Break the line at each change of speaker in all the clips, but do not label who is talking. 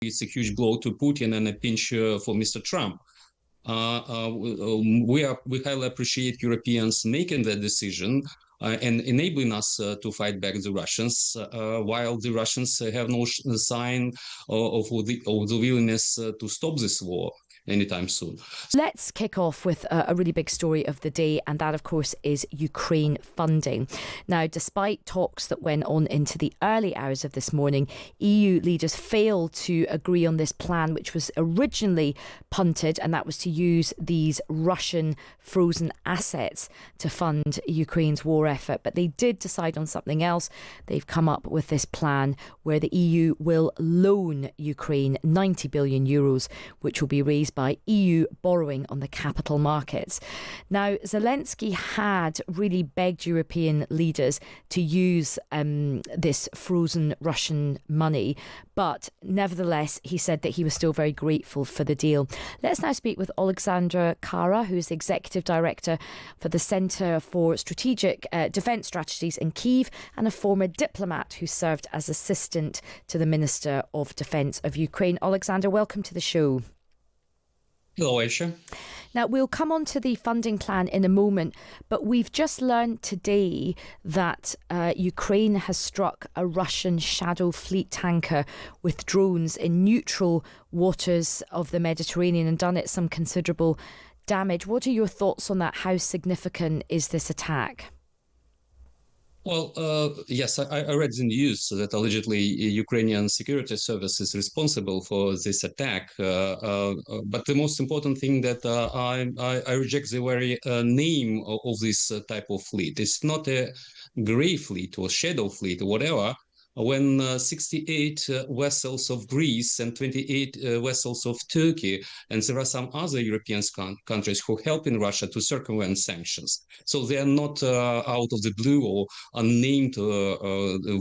it's a huge blow to Putin and a pinch for Mr. Trump. We highly appreciate Europeans making that decision and enabling us to fight back the Russians, while the Russians have no sign of the willingness to stop this war anytime soon.
Let's kick off with a really big story of the day, and that, of course, is Ukraine funding. Now, despite talks that went on into the early hours of this morning, EU leaders failed to agree on this plan, which was originally punted, and that was to use these Russian frozen assets to fund Ukraine's war effort. But they did decide on something else. They've come up with this plan where the EU will loan Ukraine 90 billion euros, which will be raised by EU borrowing on the capital markets. Now, Zelensky had really begged European leaders to use this frozen Russian money, but nevertheless, he said that he was still very grateful for the deal. Let's now speak with Oleksandr Khara, who is the Executive Director for the Centre for Strategic Defence Strategies in Kyiv and a former diplomat who served as assistant to the Minister of Defence of Ukraine. Oleksandr, welcome to the show.
Hello, Aisha.
Now, we'll come on to the funding plan in a moment, but we've just learned today that Ukraine has struck a Russian Shadow Fleet tanker with drones in neutral waters of the Mediterranean and done it some considerable damage. What are your thoughts on that? How significant is this attack?
Well, yes, I read the news that allegedly Ukrainian security service is responsible for this attack. But the most important thing that I reject the very name of this type of fleet. It's not a grey fleet or shadow fleet or whatever. When 68 vessels of Greece and 28 vessels of Turkey, and there are some other European countries who help in Russia to circumvent sanctions. So they are not out of the blue or unnamed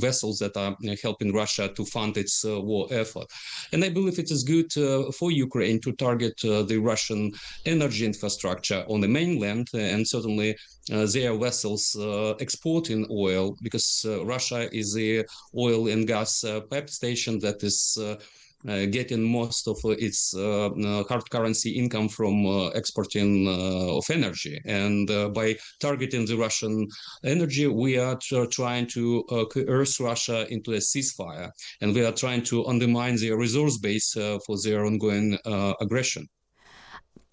vessels that are helping Russia to fund its war effort. And I believe it is good for Ukraine to target the Russian energy infrastructure on the mainland, and certainly their vessels exporting oil, because Russia is a oil and gas pipe station that is getting most of its hard currency income from exporting of energy. And by targeting the Russian energy, we are trying to coerce Russia into a ceasefire, and we are trying to undermine their resource base for their ongoing aggression.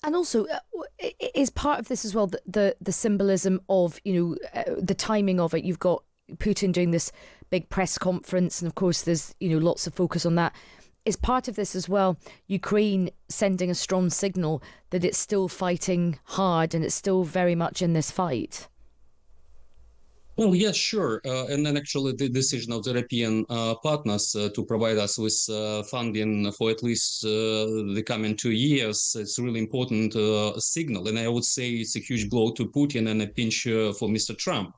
And also, is part of this as well the symbolism of, the timing of it? You've got Putin doing this big press conference, and of course there's, lots of focus on that. Is part of this as well Ukraine sending a strong signal that it's still fighting hard and it's still very much in this fight?
Well, yes, sure. And then actually the decision of the European partners to provide us with funding for at least the coming 2 years, it's a really important signal. And I would say it's a huge blow to Putin and a pinch for Mr. Trump.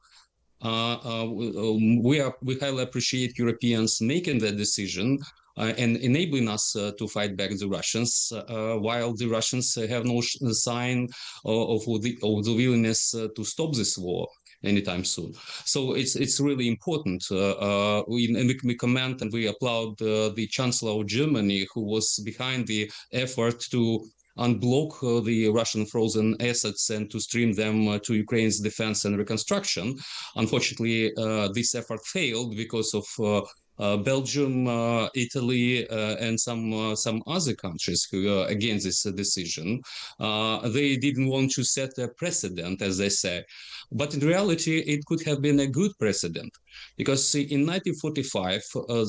We highly appreciate Europeans making that decision and enabling us to fight back the Russians, while the Russians have no sign of the willingness to stop this war anytime soon. So it's really important. We commend and we applaud the Chancellor of Germany, who was behind the effort to unblock the Russian frozen assets and to stream them to Ukraine's defense and reconstruction. Unfortunately, this effort failed because of Belgium, Italy, and some other countries who against this decision. They didn't want to set a precedent, as they say. But in reality, it could have been a good precedent, because in 1945,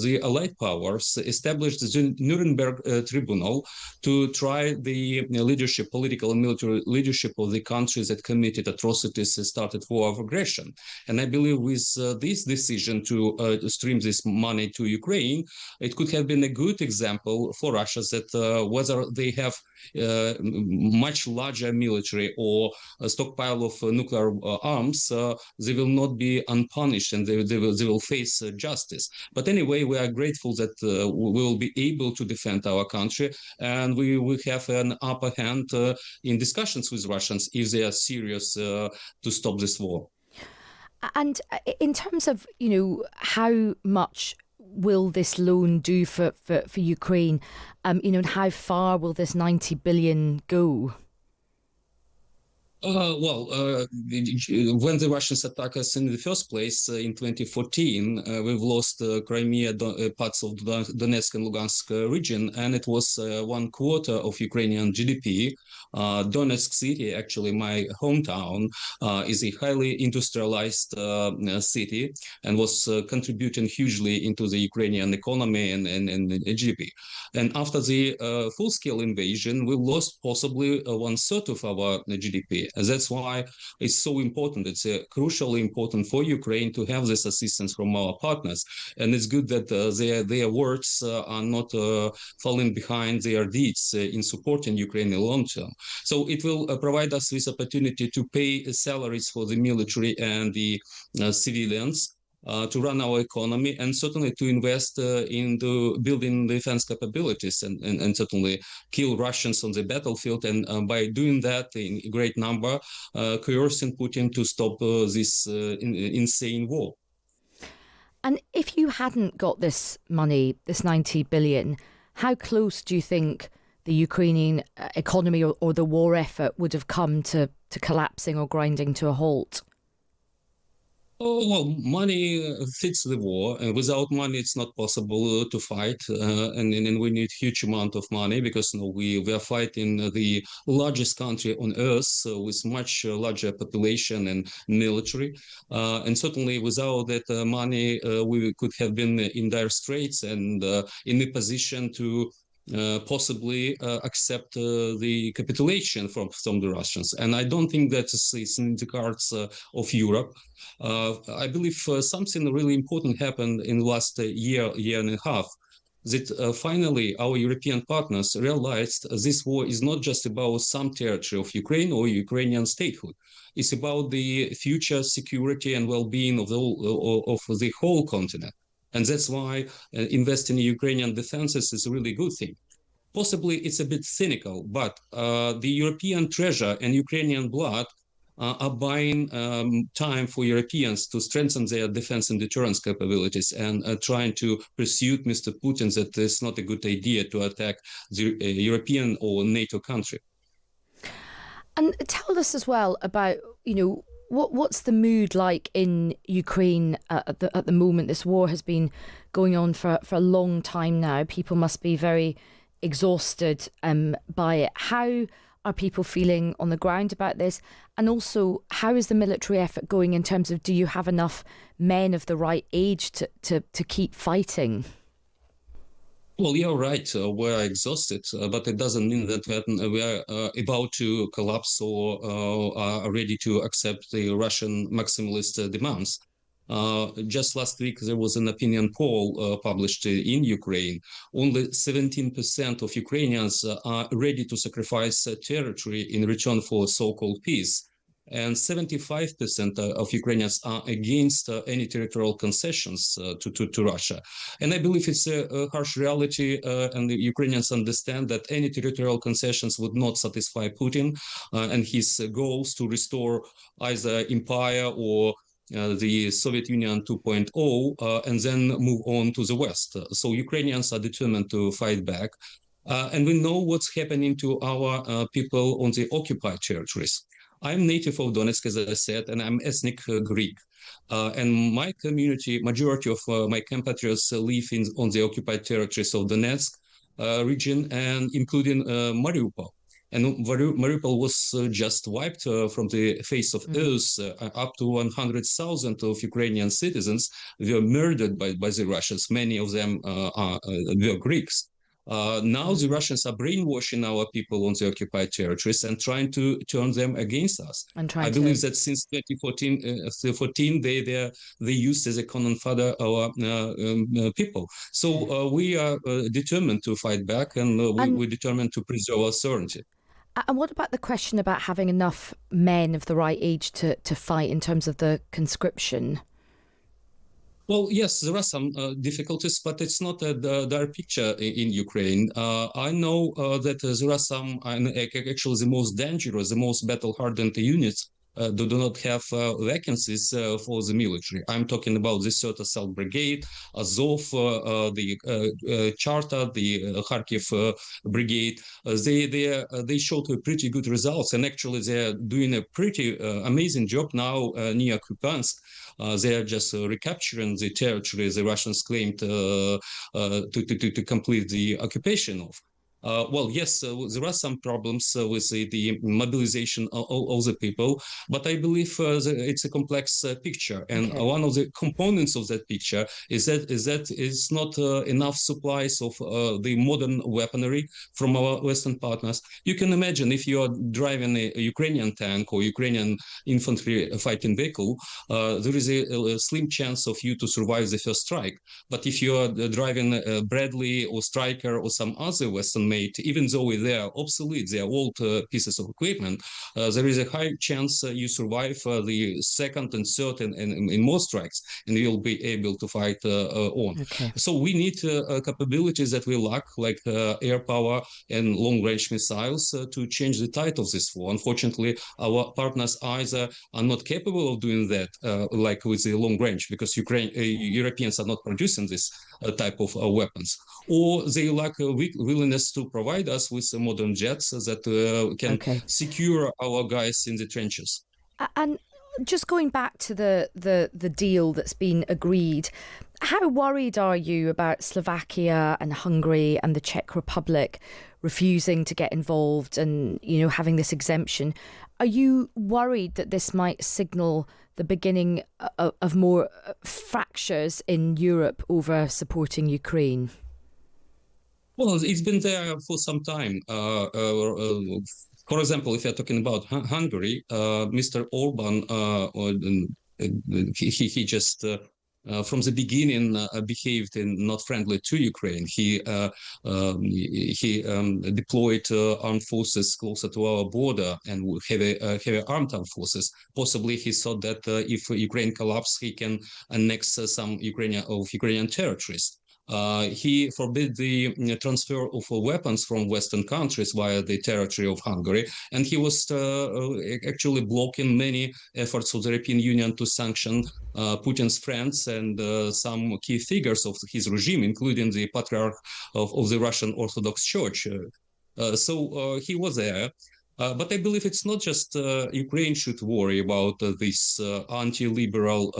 the Allied powers established the Nuremberg Tribunal to try the leadership, political and military leadership of the countries that committed atrocities and started war of aggression. And I believe with this decision to stream this money to Ukraine, it could have been a good example for Russia that whether they have much larger military or a stockpile of nuclear arms, they will not be unpunished, and they will face justice. But anyway, we are grateful that we will be able to defend our country, and we will have an upper hand in discussions with Russians if they are serious to stop this war.
And in terms of, how much will this loan do for Ukraine? And how far will this 90 billion go?
When the Russians attacked us in the first place in 2014, we've lost Crimea, parts of the Donetsk and Lugansk region, and it was 1/4 of Ukrainian GDP. Donetsk city, actually my hometown, is a highly industrialized city and was contributing hugely into the Ukrainian economy and GDP. And after the full-scale invasion, we lost possibly 1/3 of our GDP. And that's why it's so important. It's crucially important for Ukraine to have this assistance from our partners. And it's good that their words are not falling behind their deeds in supporting Ukraine in the long term. So it will provide us with opportunity to pay salaries for the military and the civilians, to run our economy, and certainly to invest into building defense capabilities, and certainly kill Russians on the battlefield, and by doing that in great number, coercing Putin to stop this insane war.
And if you hadn't got this money, this 90 billion, how close do you think the Ukrainian economy or the war effort would have come to collapsing or grinding to a halt?
Oh, well, money fits the war. Without money, it's not possible to fight. And we need huge amount of money because we are fighting the largest country on earth with much larger population and military. And certainly without that money, we could have been in dire straits and in a position to possibly accept the capitulation from the Russians. And I don't think that is in the cards of Europe. I believe something really important happened in the last year and a half, that finally our European partners realized this war is not just about some territory of Ukraine or Ukrainian statehood. It's about the future security and well-being of the whole continent. And that's why investing in Ukrainian defenses is a really good thing. Possibly it's a bit cynical, but the European treasure and Ukrainian blood are buying time for Europeans to strengthen their defense and deterrence capabilities, and trying to persuade Mr. Putin that it's not a good idea to attack the European or NATO country.
And tell us as well about, what's the mood like in Ukraine at the moment? This war has been going on for a long time now. People must be very exhausted by it. How are people feeling on the ground about this? And also, how is the military effort going in terms of, do you have enough men of the right age to keep fighting?
Well, you're right. We're exhausted, but it doesn't mean that we are about to collapse or are ready to accept the Russian maximalist demands. Just last week, there was an opinion poll published in Ukraine. Only 17% of Ukrainians are ready to sacrifice territory in return for so-called peace. And 75% of Ukrainians are against any territorial concessions to Russia. And I believe it's a harsh reality, and the Ukrainians understand that any territorial concessions would not satisfy Putin and his goals to restore either empire or the Soviet Union 2.0, and then move on to the West. So Ukrainians are determined to fight back. And we know what's happening to our people on the occupied territories. I'm native of Donetsk, as I said, and I'm ethnic Greek. And my community, majority of my compatriots live on the occupied territories of Donetsk region, and including Mariupol. And Mariupol was just wiped from the face of earth. Up to 100,000 of Ukrainian citizens were murdered by the Russians. Many of them were Greeks. Now the Russians are brainwashing our people on the occupied territories and trying to turn them against us. I believe that since 2014, they used as a cannon fodder our people. So we are determined to fight back, and we're determined to preserve our sovereignty.
And what about the question about having enough men of the right age to fight in terms of the conscription?
Well, yes, there are some difficulties, but it's not a dire picture in Ukraine. I know that there are some, actually the most dangerous, the most battle-hardened units do not have vacancies for the military. I'm talking about the Third Assault Brigade, Azov, the Charter, the Kharkiv Brigade. They showed pretty good results, and actually they're doing a pretty amazing job now near Kupiansk. They are just recapturing the territory the Russians claimed to complete the occupation of. Well, yes, there are some problems with the mobilization of the people, but I believe it's a complex picture. And one of the components of that picture is that it's not enough supplies of the modern weaponry from our Western partners. You can imagine if you are driving a Ukrainian tank or Ukrainian infantry fighting vehicle, there is a slim chance of you to survive the first strike. But if you are driving a Bradley or Stryker or some other Western made, even though they are obsolete, they are old pieces of equipment, there is a high chance you survive the second and third and in more strikes, and you'll be able to fight on. So we need capabilities that we lack, like air power and long-range missiles, to change the tide of this war. Unfortunately, our partners either are not capable of doing that, like with the long range, because Europeans are not producing this type of weapons, or they lack a willingness to provide us with modern jets that can secure our guys in the trenches.
And just going back to the deal that's been agreed, how worried are you about Slovakia and Hungary and the Czech Republic refusing to get involved and, you know, having this exemption? Are you worried that this might signal the beginning of more fractures in Europe over supporting Ukraine?
Well, it's been there for some time. For example, if you're talking about Hungary, Mr. Orban, he just from the beginning behaved not friendly to Ukraine. He deployed armed forces closer to our border and heavy armed forces. Possibly he thought that if Ukraine collapsed, he can annex some Ukrainian territories. He forbid the transfer of weapons from Western countries via the territory of Hungary, and he was actually blocking many efforts of the European Union to sanction Putin's friends and some key figures of his regime, including the Patriarch of the Russian Orthodox Church. So he was there. But I believe it's not just Ukraine should worry about this anti-liberal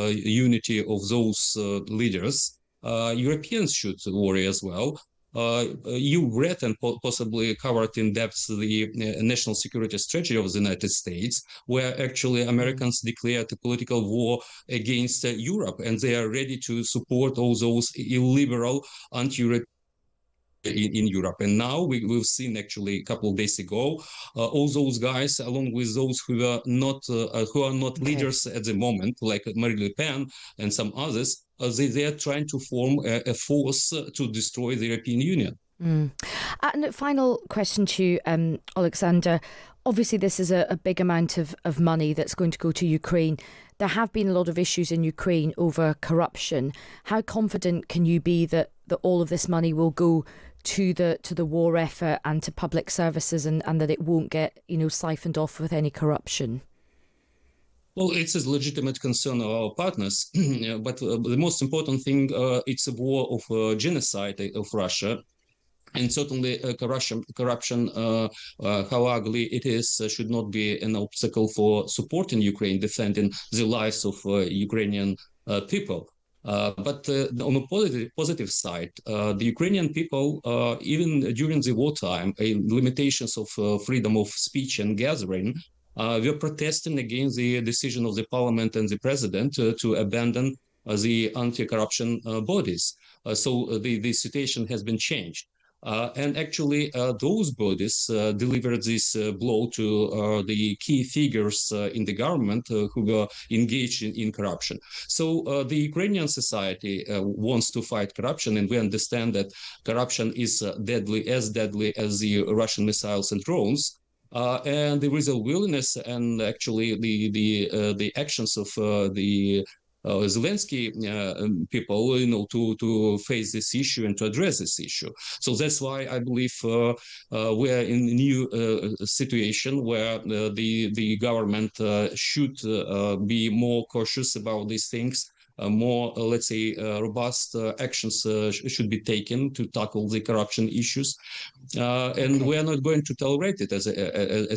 unity of those leaders. Europeans should worry as well. You read and possibly covered in depth the national security strategy of the United States, where actually Americans declared a political war against Europe, and they are ready to support all those illiberal anti-European in Europe. And now we've seen actually a couple of days ago all those guys, along with those who are not leaders at the moment, like Marine Le Pen and some others, they are trying to form a force to destroy the European Union.
And a final question to you, Oleksandr. Obviously, this is a big amount of money that's going to go to Ukraine. There have been a lot of issues in Ukraine over corruption. How confident can you be that all of this money will go to the war effort and to public services, and that it won't get, you know, siphoned off with any corruption?
Well, it's a legitimate concern of our partners, but the most important thing, it's a war of genocide of Russia. And certainly corruption, how ugly it is, should not be an obstacle for supporting Ukraine, defending the lives of Ukrainian people. But on a positive side, the Ukrainian people, even during the wartime, limitations of freedom of speech and gathering, were protesting against the decision of the parliament and the president to abandon the anti-corruption bodies. So the situation has been changed. And actually, those bodies delivered this blow to the key figures in the government who were engaged in corruption. So the Ukrainian society wants to fight corruption, and we understand that corruption is deadly as the Russian missiles and drones. And there is a willingness, and actually the actions of the Zelensky people, to face this issue and to address this issue. So that's why I believe we are in a new situation where the government should be more cautious about these things. More, let's say, robust actions should be taken to tackle the corruption issues. And we are not going to tolerate it as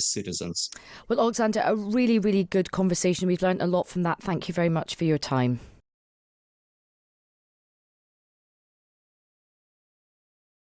citizens.
Well, Oleksandr, a really, really good conversation. We've learned a lot from that. Thank you very much for your time.